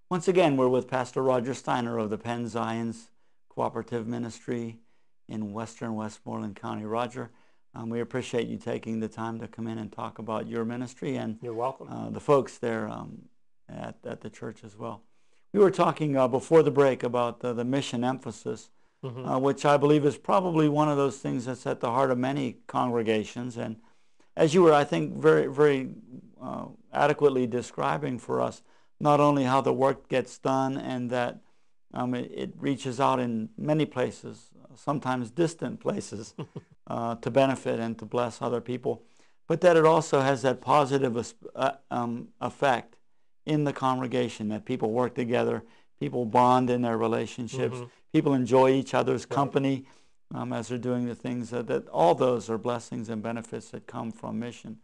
Once again, we're with Pastor Roger Steiner of the Penn-Zion's Cooperative Ministry in western Westmoreland County. Roger, we appreciate you taking the time to come in and talk about your ministry and You're welcome. The folks there at the church as well. We were talking before the break about the mission emphasis, which I believe is probably one of those things that's at the heart of many congregations. And as you were, I think, very adequately describing for us, not only how the work gets done and that it reaches out in many places, sometimes distant places, to benefit and to bless other people, but that it also has that positive effect in the congregation, that people work together, people bond in their relationships, people enjoy each other's company as they're doing the things, that all those are blessings and benefits that come from mission.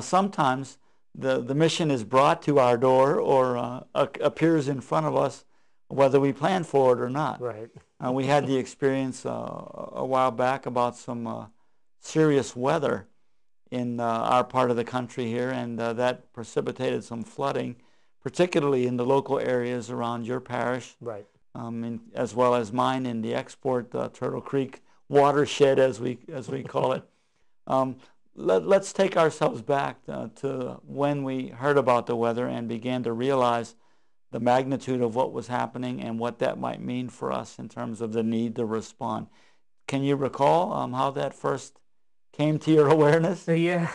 Sometimes the mission is brought to our door or appears in front of us, whether we plan for it or not. Right. We had the experience a while back about some serious weather in our part of the country here, and that precipitated some flooding, particularly in the local areas around your parish, Right. As well as mine in the export Turtle Creek watershed, as we call it. Let's take ourselves back to when we heard about the weather and began to realize the magnitude of what was happening and what that might mean for us in terms of the need to respond. Can you recall how that first came to your awareness? Yeah.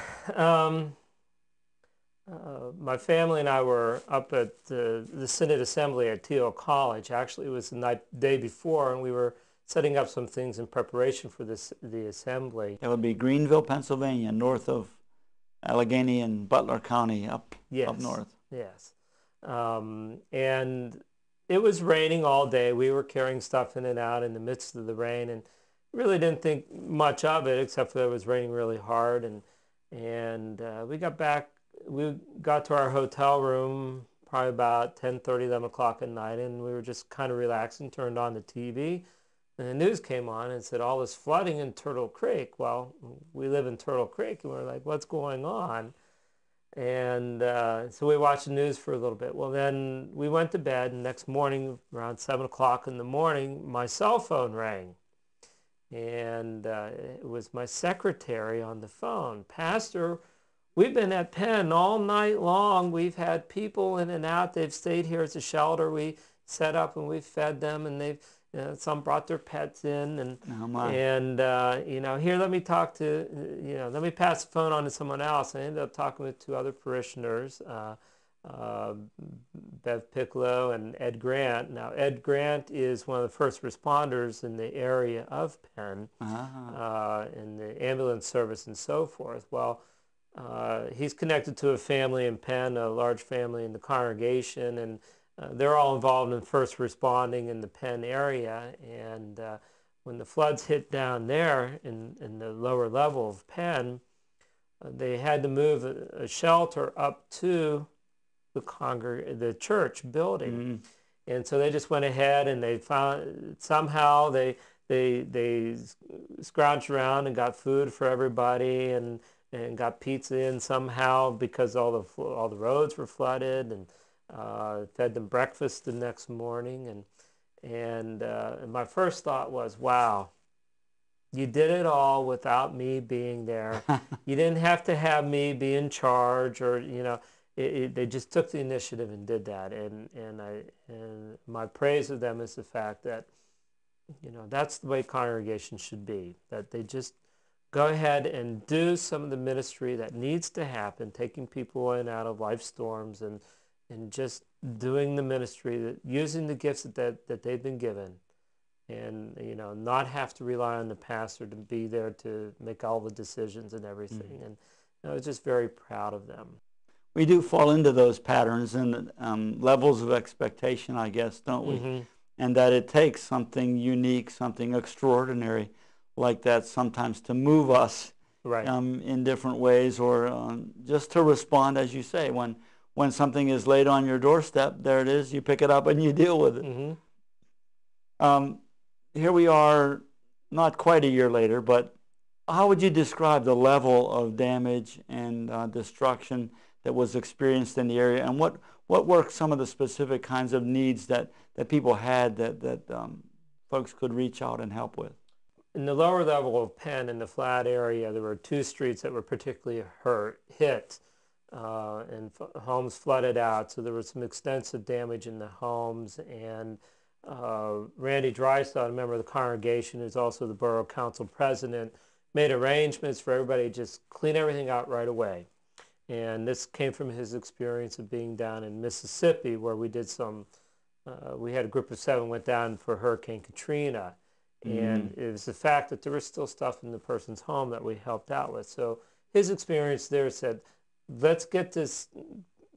My family and I were up at the Synod Assembly at Teal College. Actually, it was the day before, and we were setting up some things in preparation for the assembly. That would be Greenville, Pennsylvania, north of Allegheny and Butler County, up north. Yes. And it was raining all day. We were carrying stuff in and out in the midst of the rain, and really didn't think much of it, except for that it was raining really hard. And we got back. We got to our hotel room probably about 10:30, 11 o'clock at night, and we were just kind of relaxing, turned on the TV, and the news came on and said all this flooding in Turtle Creek. Well, we live in Turtle Creek, and we're like, what's going on? And so we watched the news for a little bit. Well, then we went to bed, and next morning, around 7 o'clock in the morning, my cell phone rang. And it was my secretary on the phone. Pastor, we've been at Penn all night long. We've had people in and out. They've stayed here as a shelter. We set up and we fed them, and they've some brought their pets in, and here, let me talk to let me pass the phone on to someone else. I ended up talking with two other parishioners, Bev Piccolo and Ed Grant. Now, Ed Grant is one of the first responders in the area of Penn, in the ambulance service and so forth. Well, he's connected to a family in Penn, a large family in the congregation, and they're all involved in first responding in the Penn area. And when the floods hit down there in the lower level of Penn, they had to move a shelter up to the church building. And so they just went ahead and they found somehow they scrounged around and got food for everybody and got pizza in somehow, because all the roads were flooded, and fed them breakfast the next morning. And my first thought was, wow, you did it all without me being there. You didn't have to have me be in charge, or they just took the initiative and did that. And my praise of them is the fact that that's the way congregations should be, that they just go ahead and do some of the ministry that needs to happen, taking people in and out of life storms, and just doing the ministry, using the gifts that they've been given, and not have to rely on the pastor to be there to make all the decisions and everything. And I was just very proud of them. We do fall into those patterns and levels of expectation, I guess, don't we? And that it takes something unique, something extraordinary like that sometimes to move us in different ways, or just to respond, as you say, when something is laid on your doorstep, there it is, you pick it up and you deal with it. Here we are, not quite a year later, but how would you describe the level of damage and destruction that was experienced in the area, and what what were some of the specific kinds of needs that people had that folks could reach out and help with? In the lower level of Penn, in the flat area, there were 2 streets that were particularly hit, and homes flooded out. So there was some extensive damage in the homes. And Randy Drystad, a member of the congregation, who's also the borough council president, made arrangements for everybody to just clean everything out right away. And this came from his experience of being down in Mississippi, where we did some, we had a group of 7 went down for Hurricane Katrina. And it was the fact that there was still stuff in the person's home that we helped out with. So his experience there said, let's get this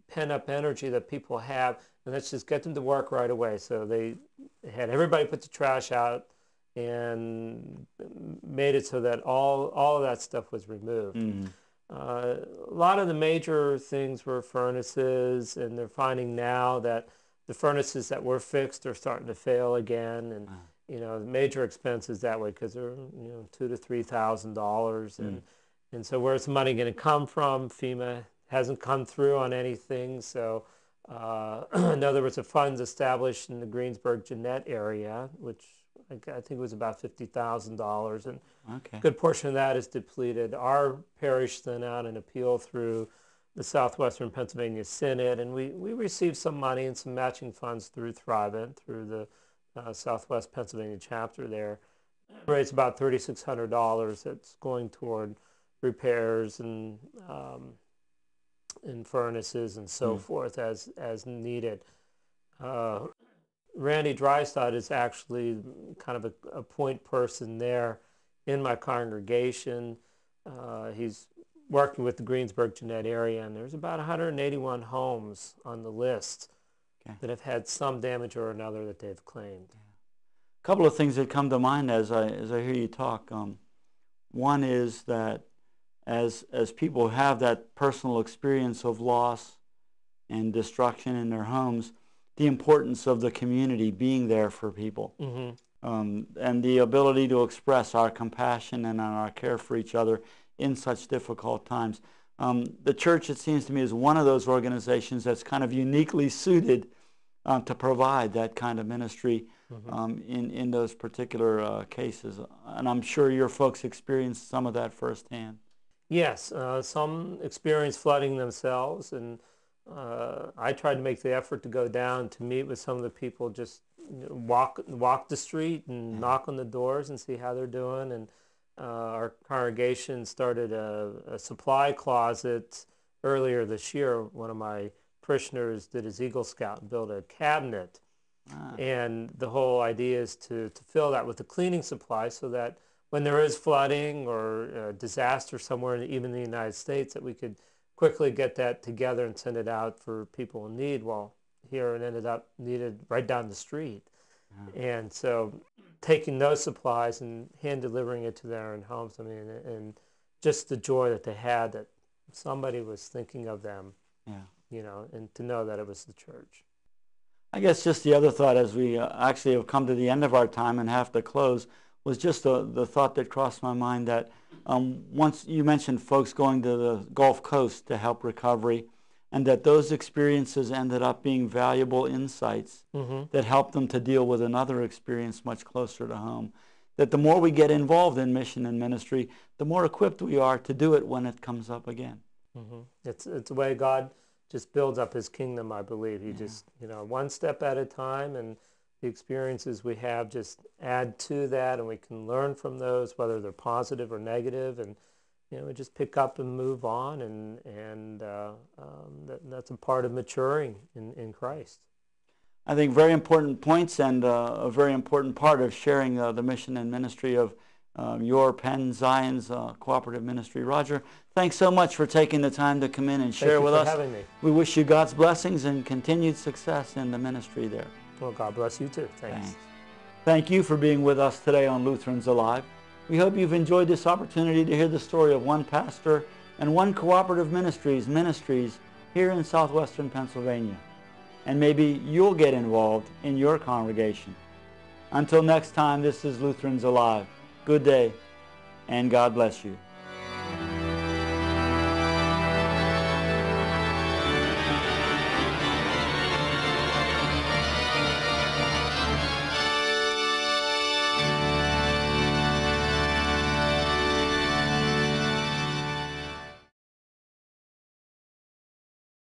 pent-up energy that people have, and let's just get them to work right away. So they had everybody put the trash out and made it so that all of that stuff was removed. A lot of the major things were furnaces, and they're finding now that the furnaces that were fixed are starting to fail again. And you know, major expenses that way, because they're, you know, $2,000 to $3,000, and so where's the money going to come from? FEMA hasn't come through on anything. So I know there was a fund established in the Greensburg-Jeanette area, which I think was about $50,000, and a good portion of that is depleted. Our parish sent out an appeal through the Southwestern Pennsylvania Synod, and we received some money and some matching funds through Thrivent, through the Southwest Pennsylvania chapter there. Raised about $3,600 that's going toward repairs and furnaces and so forth as needed. Randy Drystad is actually kind of a point person there in my congregation. He's working with the Greensburg-Jeanette area, and there's about 181 homes on the list that have had some damage or another that they've claimed. A couple of things that come to mind as I hear you talk. One is that as people have that personal experience of loss and destruction in their homes, the importance of the community being there for people, and the ability to express our compassion and our care for each other in such difficult times. The church, it seems to me, is one of those organizations that's kind of uniquely suited to provide that kind of ministry in those particular cases. And I'm sure your folks experienced some of that firsthand. Yes, some experienced flooding themselves, and I tried to make the effort to go down to meet with some of the people, just walk the street and knock on the doors and see how they're doing. And our congregation started a supply closet earlier this year. One of my parishioners did his Eagle Scout and built a cabinet. And the whole idea is to fill that with the cleaning supply, so that when there is flooding or disaster somewhere, even in the United States, that we could quickly get that together and send it out for people in need. Well, here it ended up needed right down the street. And so taking those supplies and hand delivering it to their own homes, I mean, and just the joy that they had that somebody was thinking of them, you know, and to know that it was the church. I guess just the other thought, as we actually have come to the end of our time and have to close, was just the thought that crossed my mind that once you mentioned folks going to the Gulf Coast to help recovery, and that those experiences ended up being valuable insights that helped them to deal with another experience much closer to home. That the more we get involved in mission and ministry, the more equipped we are to do it when it comes up again. It's the way God just builds up his kingdom, I believe. He just, you know, one step at a time, and the experiences we have just add to that, and we can learn from those, whether they're positive or negative, and you know, we just pick up and move on, and that's a part of maturing in Christ. I think very important points, and a very important part of sharing the mission and ministry of your Penn-Zion's cooperative ministry. Roger, thanks so much for taking the time to come in and share with us. Thank you for having me. We wish you God's blessings and continued success in the ministry there. Well, God bless you too. Thanks. Thank you for being with us today on Lutherans Alive. We hope you've enjoyed this opportunity to hear the story of one pastor and one cooperative ministries here in southwestern Pennsylvania. And maybe you'll get involved in your congregation. Until next time, this is Lutherans Alive. Good day, and God bless you.